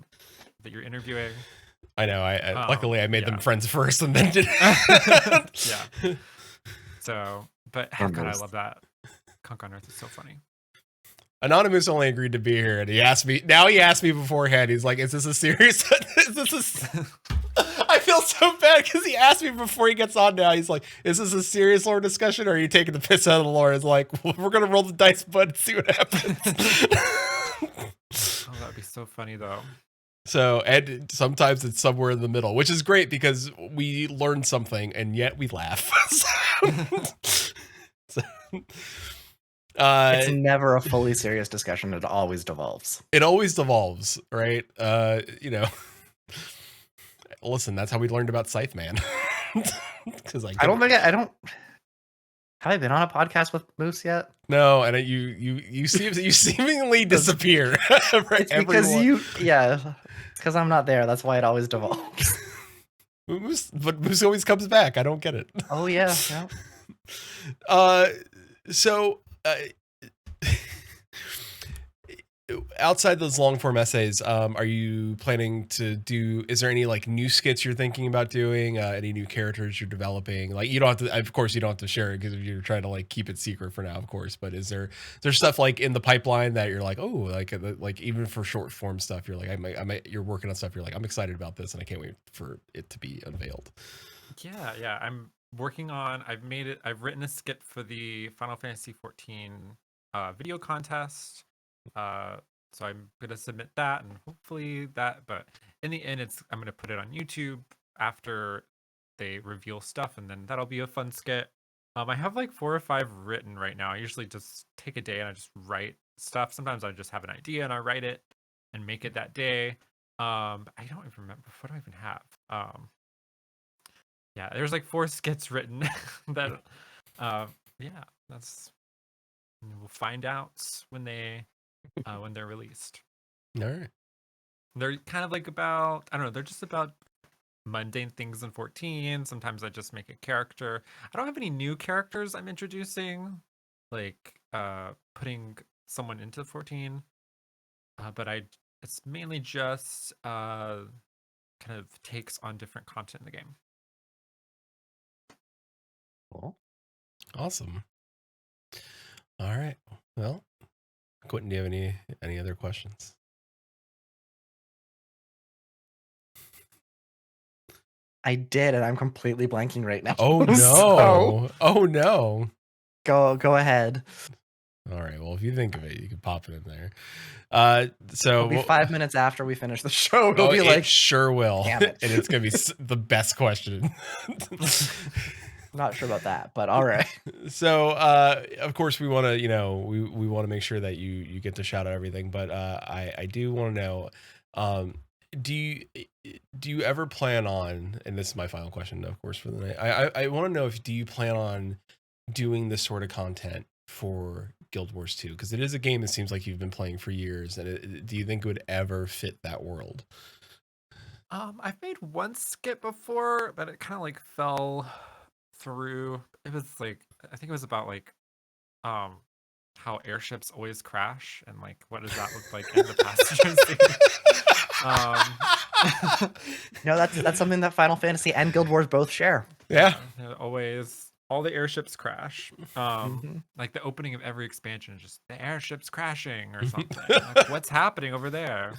you're interviewing. I know. Luckily I made them yeah. friends first and then did. Yeah. So, but oh God, I Almost. love that. Conk on Earth is so funny. Anonymous only agreed to be here, and he asked me. Now he asked me beforehand. He's like, "Is this a serious? Is this a?" I feel so bad because he asked me before he gets on. Now he's like, "Is this a serious lore discussion, or are you taking the piss out of the lore?" It's like, well, we're gonna roll the dice, bud, and see what happens. Oh, that'd be so funny though. So, and sometimes it's somewhere in the middle, which is great because we learn something and yet we laugh. So, It's never a fully serious discussion. It always devolves. it always devolves, right? Listen, that's how we learned about Scythe Man. Because I don't think I don't. Have I been on a podcast with Moose yet? No, and you seemingly disappear. Right? It's because because I'm not there. That's why it always devolves. But Moose always comes back. I don't get it. Oh yeah. So outside those long form essays, are you planning to do? Is there any like new skits you're thinking about doing? Any new characters you're developing? Like you don't have to. Of course, you don't have to share it because you're trying to like keep it secret for now, of course. But is there stuff like in the pipeline that you're like, oh, like even for short form stuff, you're like, you're working on stuff. You're like, I'm excited about this, and I can't wait for it to be unveiled. Yeah. I'm working on. I've written a skit for the Final Fantasy 14 video contest. So I'm gonna submit that and hopefully that. But in the end, I'm gonna put it on YouTube after they reveal stuff, and then that'll be a fun skit. I have like 4 or 5 written right now. I usually just take a day and I just write stuff. Sometimes I just have an idea and I write it and make it that day. I don't even remember what do I even have. Yeah, there's like 4 skits written that yeah, that's we'll find out when they're released. All right. They're kind of like about, I don't know, they're just about mundane things in 14. Sometimes I just make a character. I don't have any new characters I'm introducing, like putting someone into 14. But it's mainly just kind of takes on different content in the game. Cool. Awesome. All right. Well, Quentin, do you have any other questions? I did, and I'm completely blanking right now. Oh no! So, Oh no! go ahead. All right. Well, if you think of it, you can pop it in there. So It'll be 5 minutes after we finish the show. It'll be it like, sure will, damn it. and it's gonna be the best question. I'm not sure about that, but all right. So, of course, we want to, we want to make sure that you get to shout out everything. But I do want to know, do you ever plan on? And this is my final question, of course, for the night. I want to know do you plan on doing this sort of content for Guild Wars 2? Because it is a game that seems like you've been playing for years, and do you think it would ever fit that world? I've made one skit before, but it kind of like fell through. It was like, I think it was about like how airships always crash and like what does that look like in the passenger seat. No, that's something that Final Fantasy and Guild Wars both share. Yeah. Always all the airships crash. Like the opening of every expansion is just the airships crashing or something. Like, what's happening over there?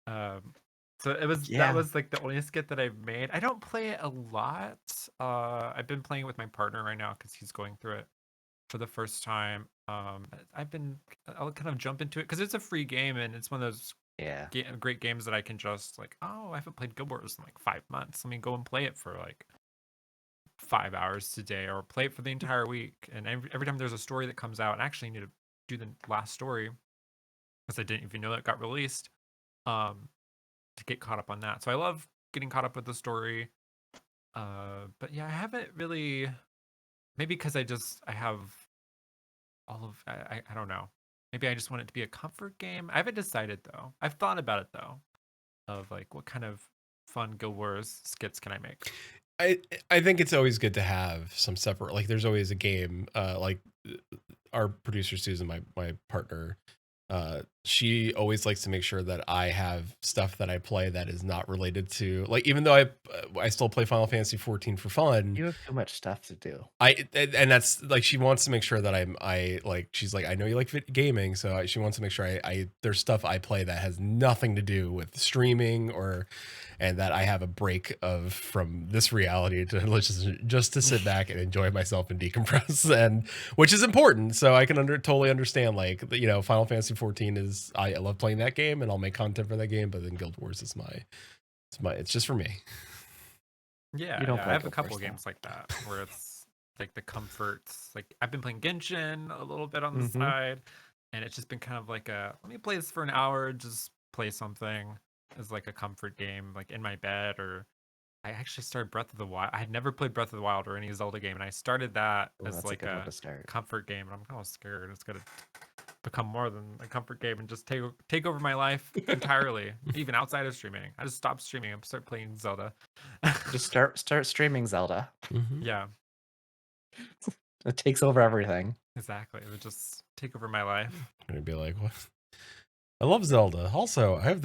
So that was like the only skit that I've made. I don't play it a lot. I've been playing it with my partner right now because he's going through it for the first time. I'll kind of jump into it because it's a free game and it's one of those great games that I can just like, oh, I haven't played Guild Wars in like 5 months. Let me go and play it for like 5 hours today or play it for the entire week. And every time there's a story that comes out, and I actually need to do the last story because I didn't even know that got released. To get caught up on that. So I love getting caught up with the story. But yeah, I haven't really, maybe because I have all of, I don't know. Maybe I just want it to be a comfort game. I haven't decided though. I've thought about it though, of like what kind of fun Guild Wars skits can I make? I think it's always good to have some separate, like there's always a game, like our producer Susan, my partner, she always likes to make sure that I have stuff that I play that is not related to, like, even though I still play Final Fantasy 14 for fun. You have too much stuff to do. And that's like, she wants to make sure that she's like, I know you like gaming, so she wants to make sure I there's stuff I play that has nothing to do with streaming, and that I have a break from this reality to just to sit back and enjoy myself and decompress, and which is important. So I can totally understand, like, Final Fantasy 14 is, I love playing that game and I'll make content for that game, but then Guild Wars is it's just for me. Yeah, You don't I play have a Guild couple Wars, though. games like that where it's like the comforts. Like I've been playing Genshin a little bit on the Mhm. side, and it's just been kind of like let me play this for an hour, just play something as like a comfort game, like in my bed. Or I actually started Breath of the Wild. I had never played Breath of the Wild or any Zelda game, and I started that Ooh, as that's a like good one a to start. comfort game, and I'm kind of scared it's gonna become more than a comfort game and just take over my life entirely, even outside of streaming. I just stopped streaming and start playing Zelda. Just start streaming Zelda. Mhm. Yeah, It takes over everything. exactly. It would just take over my life. I'm gonna be like, what? I love Zelda. Also, I have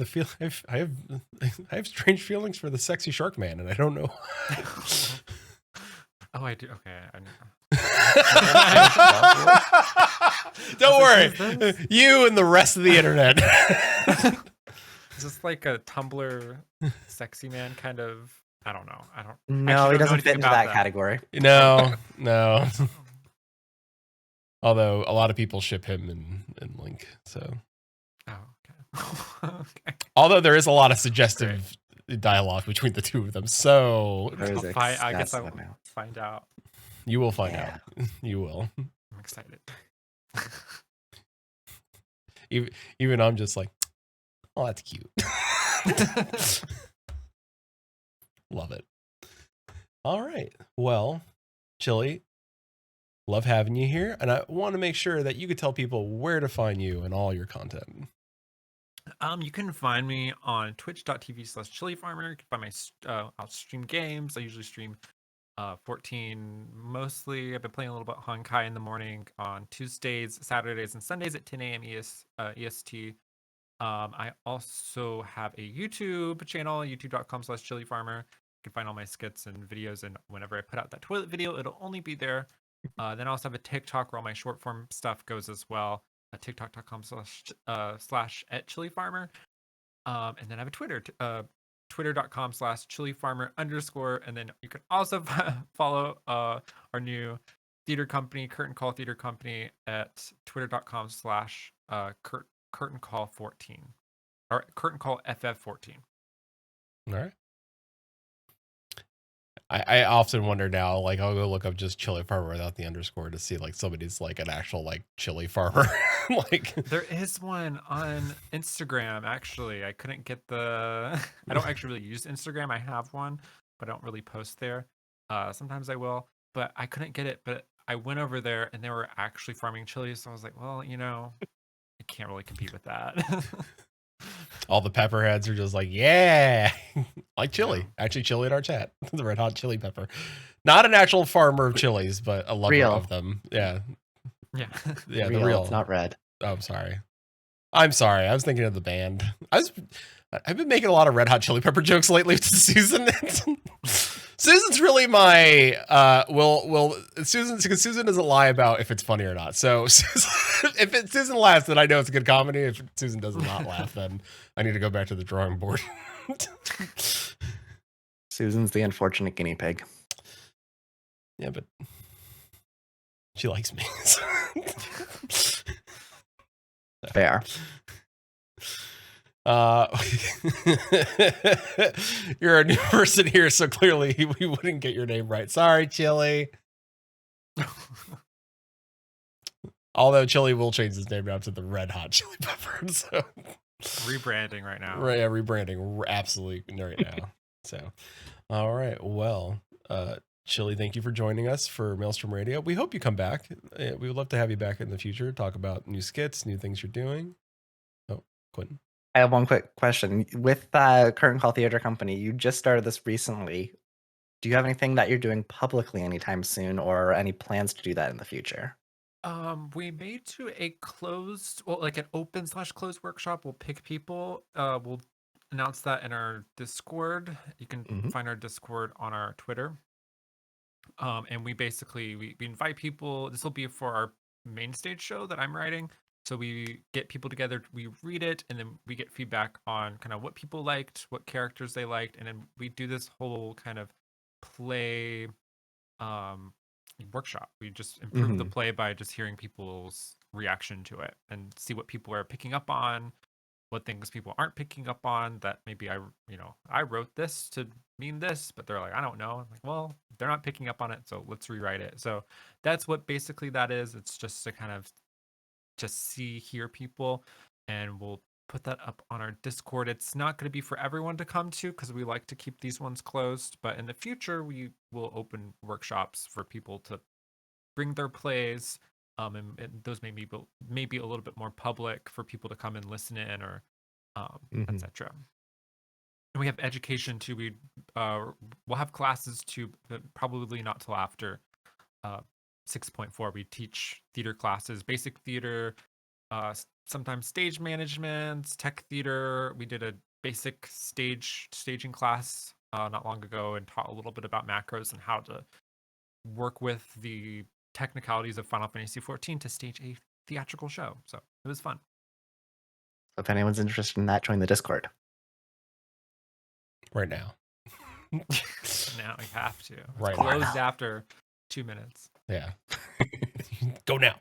I have strange feelings for the sexy shark man, and I don't know. Oh, I do. Okay, I know. Don't I was like, worry, "Who's this?" you and the rest of the internet. Just like a Tumblr sexy man kind of. I don't know. I don't. No, actually he don't know doesn't anything fit into about that them. category. No. Although a lot of people ship him and Link, so. Oh, okay. Okay. Although there is a lot of suggestive dialogue between the two of them, so There is I guess excessive I'll amount. find out. you will find Yeah. out. You will. I'm excited. Even I'm just like, oh, that's cute. Love it. All right. Well, Chili, love having you here. And I want to make sure that you could tell people where to find you and all your content. You can find me on twitch.tv/chilifarmer. You can find I'll stream games. I usually stream 14 mostly. I've been playing a little bit Honkai in the morning on Tuesdays, Saturdays, and Sundays at 10 a.m. EST. I also have a YouTube channel, youtube.com/chilifarmer. You can find all my skits and videos, and whenever I put out that toilet video, it'll only be there. Then I also have a TikTok where all my short form stuff goes as well, tiktok.com/@chilifarmer. And then I have a Twitter, twitter.com/chilifarmer_. And then you can also follow our new theater company, Curtain Call Theater Company, at twitter.com/curtaincall14 or Curtain Call FF14. All right. I often wonder now, like, I'll go look up just Chili Farmer without the underscore to see like somebody's like an actual like chili farmer. Like, There is one on Instagram, actually. I couldn't get I don't actually really use Instagram. I have one, but I don't really post there. Sometimes I will, but I couldn't get it. But I went over there and they were actually farming chilies. So I was like, well, I can't really compete with that. all the pepperheads are just like, yeah, like chili. Yeah. Actually, chili in our chat, the red hot chili pepper. Not an actual farmer of chilies, but a lover Real. of them. Yeah, Yeah. yeah, real, the real. It's not red. Oh, I'm sorry. I was thinking of the band. I've been making a lot of red hot chili pepper jokes lately to Susan. Susan's really my Susan doesn't lie about if it's funny or not. So if Susan laughs, then I know it's a good comedy. If Susan does not laugh, then I need to go back to the drawing board. Susan's the unfortunate guinea pig. Yeah, but she likes me. So. Fair. You're a new person here, so clearly we wouldn't get your name right. Sorry, Chili. Although Chili will change his name now to the Red Hot Chili Pepper. So Rebranding right now. right, yeah, rebranding absolutely right now. So, all right, well, Chili, thank you for joining us for Maelstrom Radio. We hope you come back. We would love to have you back in the future. Talk about new skits, new things you're doing. Oh, Quentin. I have one quick question. With Curtain Call Theater Company, you just started this recently. Do you have anything that you're doing publicly anytime soon, or any plans to do that in the future? We may do a closed, well, like an open/closed workshop. We'll pick people. We'll announce that in our Discord. You can Mhm. find our Discord on our Twitter. And we basically we invite people. This will be for our main stage show that I'm writing. So we get people together, we read it, and then we get feedback on kind of what people liked, what characters they liked, and then we do this whole kind of play workshop. We just improve the play by just hearing people's reaction to it and see what people are picking up on, what things people aren't picking up on that maybe I wrote this to mean this, but they're like, I don't know. I'm like, well, they're not picking up on it, so let's rewrite it. So that's what basically that is. It's just to kind of just hear people, and we'll put that up on our Discord. It's not going to be for everyone to come to because we like to keep these ones closed, but in the future we will open workshops for people to bring their plays, and those may be a little bit more public for people to come and listen in, or etc. And we have education too. We'll have classes too, but probably not till after 6.4. We teach theater classes, basic theater, sometimes stage management, tech theater. We did a basic staging class not long ago and taught a little bit about macros and how to work with the technicalities of Final Fantasy XIV to stage a theatrical show. So it was fun. So if anyone's interested in that, join the Discord. Right now. Now you have to. It's Right closed now. after 2 minutes. Yeah. Go now.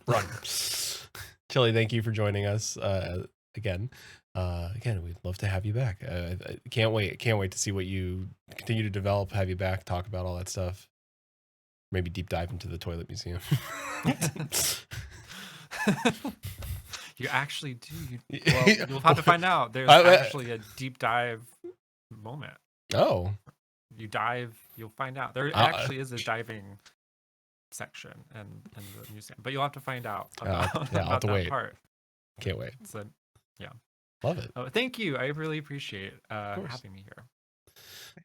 Run. Chili, thank you for joining us again. Again, we'd love to have you back. I can't wait to see what you continue to develop, have you back, talk about all that stuff. Maybe deep dive into the toilet museum. You actually do. You'll have to find out. There's actually a deep dive moment. Oh. You dive, you'll find out. There actually is a diving section in the museum, but you'll have to find out about, I'll have to that wait. part. Can't wait. So, yeah. Love it. Oh, thank you. I really appreciate having me here.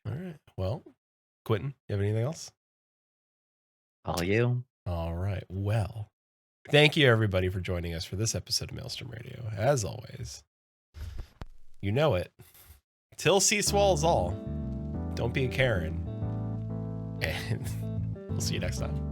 All right. Well, Quentin, you have anything else? All you. All right. Well, thank you everybody for joining us for this episode of Maelstrom Radio. As always, you know it. Till sea swallows all. Don't be a Karen. And we'll see you next time.